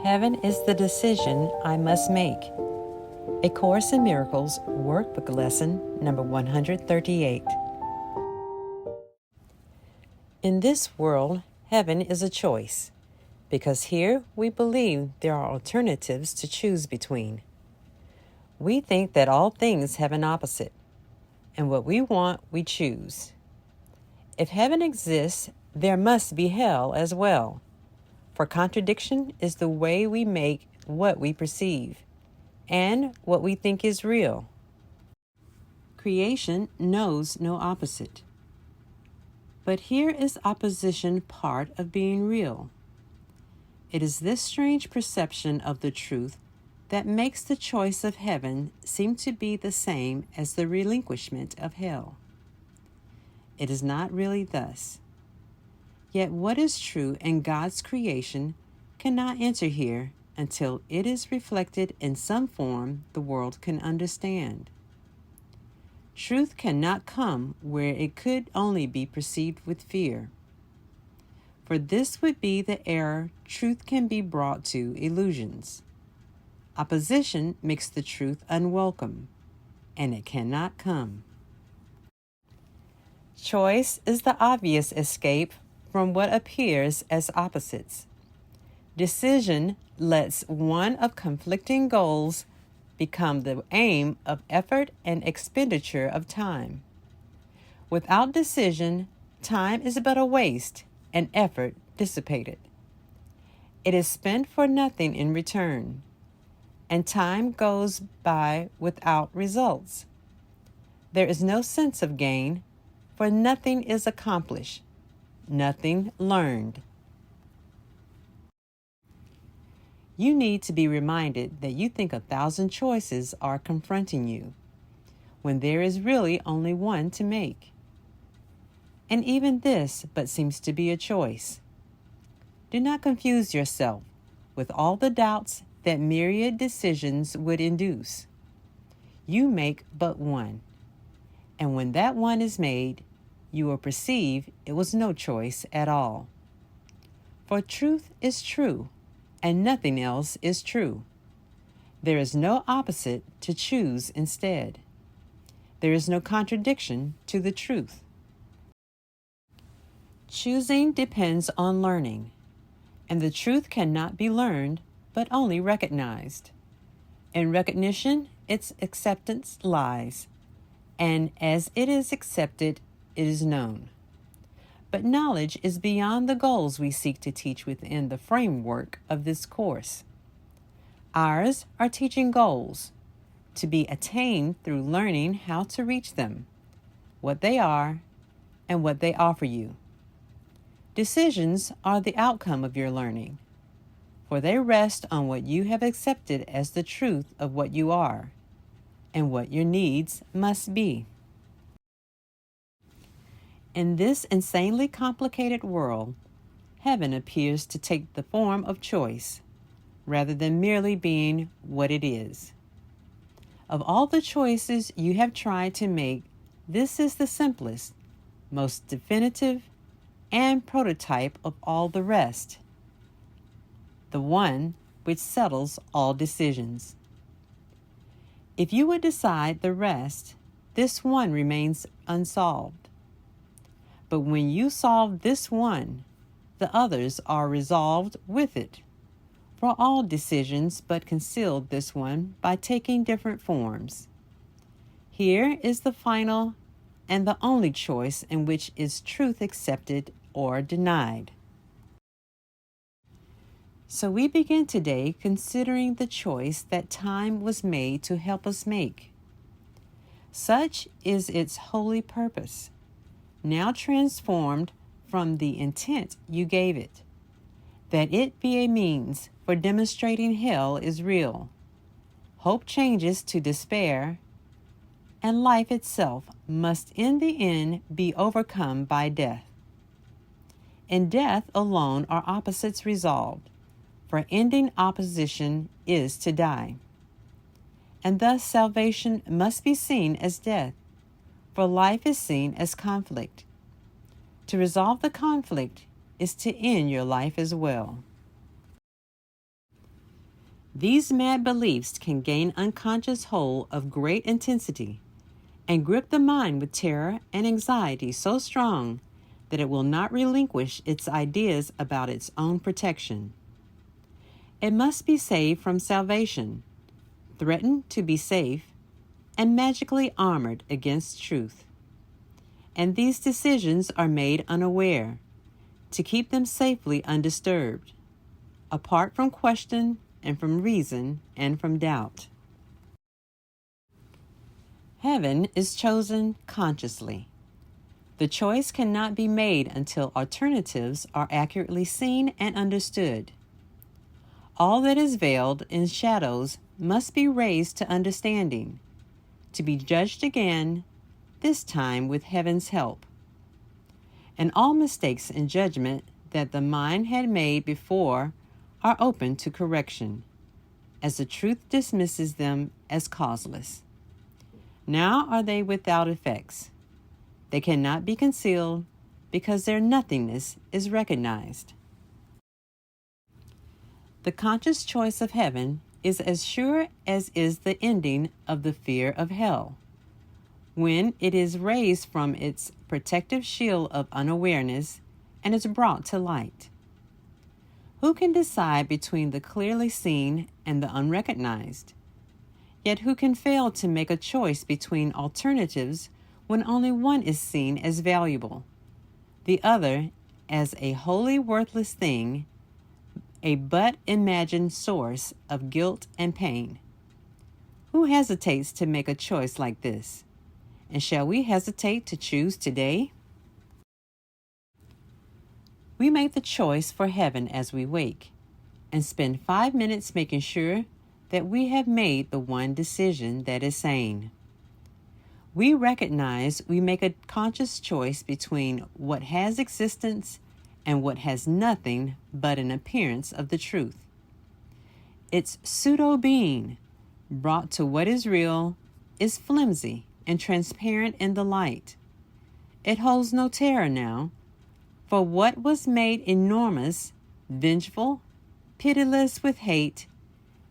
Heaven is the decision I must make. A Course in Miracles Workbook Lesson number 138. In this world, heaven is a choice, because here we believe there are alternatives to choose between. We think that all things have an opposite, and what we want, we choose. If heaven exists, there must be hell as well. For contradiction is the way we make what we perceive, and what we think is real. Creation knows no opposite. But here is opposition part of being real. It is this strange perception of the truth that makes the choice of heaven seem to be the same as the relinquishment of hell. It is not really thus. Yet what is true in God's creation cannot enter here until it is reflected in some form the world can understand. Truth cannot come where it could only be perceived with fear. For this would be the error truth can be brought to illusions. Opposition makes the truth unwelcome, and it cannot come. Choice is the obvious escape from what appears as opposites. Decision lets one of conflicting goals become the aim of effort and expenditure of time. Without decision, time is but a waste and effort dissipated. It is spent for nothing in return, and time goes by without results. There is no sense of gain, for nothing is accomplished, nothing learned. You need to be reminded that you think 1,000 choices are confronting you, when there is really only one to make. And even this but seems to be a choice. Do not confuse yourself with all the doubts that myriad decisions would induce. You make but one, and when that one is made, you will perceive it was no choice at all. For truth is true, and nothing else is true. There is no opposite to choose instead. There is no contradiction to the truth. Choosing depends on learning, and the truth cannot be learned, but only recognized. In recognition, its acceptance lies, and as it is accepted, it is known. But knowledge is beyond the goals we seek to teach within the framework of this course. Ours are teaching goals, to be attained through learning how to reach them, what they are, and what they offer you. Decisions are the outcome of your learning, for they rest on what you have accepted as the truth of what you are, and what your needs must be. In this insanely complicated world, heaven appears to take the form of choice, rather than merely being what it is. Of all the choices you have tried to make, this is the simplest, most definitive, and prototype of all the rest, the one which settles all decisions. If you would decide the rest, this one remains unsolved. But when you solve this one, the others are resolved with it. For all decisions but concealed this one by taking different forms. Here is the final and the only choice in which is truth accepted or denied. So we begin today considering the choice that time was made to help us make. Such is its holy purpose, now transformed from the intent you gave it, that it be a means for demonstrating hell is real. Hope changes to despair, and life itself must in the end be overcome by death. In death alone are opposites resolved, for ending opposition is to die. And thus salvation must be seen as death, for life is seen as conflict. To resolve the conflict is to end your life as well. These mad beliefs can gain unconscious hold of great intensity and grip the mind with terror and anxiety so strong that it will not relinquish its ideas about its own protection. It must be saved from salvation, threatened to be safe, and magically armored against truth. And these decisions are made unaware, to keep them safely undisturbed, apart from question and from reason and from doubt. Heaven is chosen consciously. The choice cannot be made until alternatives are accurately seen and understood. All that is veiled in shadows must be raised to understanding, to be judged again, this time with heaven's help. And all mistakes in judgment that the mind had made before are open to correction, as the truth dismisses them as causeless. Now are they without effects. They cannot be concealed because their nothingness is recognized. The conscious choice of heaven is as sure as is the ending of the fear of hell, when it is raised from its protective shield of unawareness and is brought to light. Who can decide between the clearly seen and the unrecognized? Yet who can fail to make a choice between alternatives when only one is seen as valuable, the other as a wholly worthless thing, a but imagined source of guilt and pain? Who hesitates to make a choice like this? And shall we hesitate to choose today? We make the choice for heaven as we wake, and spend 5 minutes making sure that we have made the one decision that is sane. We recognize we make a conscious choice between what has existence and what has nothing but an appearance of the truth. Its pseudo-being, brought to what is real, is flimsy and transparent in the light. It holds no terror now, for what was made enormous, vengeful, pitiless with hate,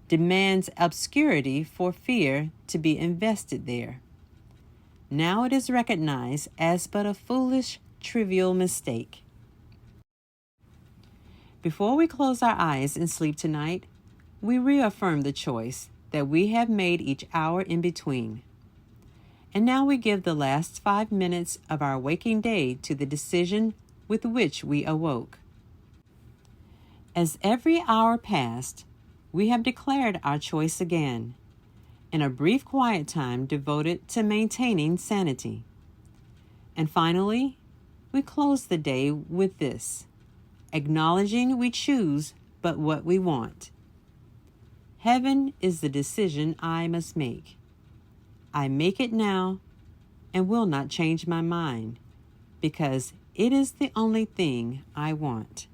demands obscurity for fear to be invested there. Now it is recognized as but a foolish, trivial mistake. Before we close our eyes and sleep tonight, we reaffirm the choice that we have made each hour in between. And now we give the last 5 minutes of our waking day to the decision with which we awoke. As every hour passed, we have declared our choice again, in a brief quiet time devoted to maintaining sanity. And finally, we close the day with this, acknowledging we choose but what we want. Heaven is the decision I must make. I make it now and will not change my mind, because it is the only thing I want.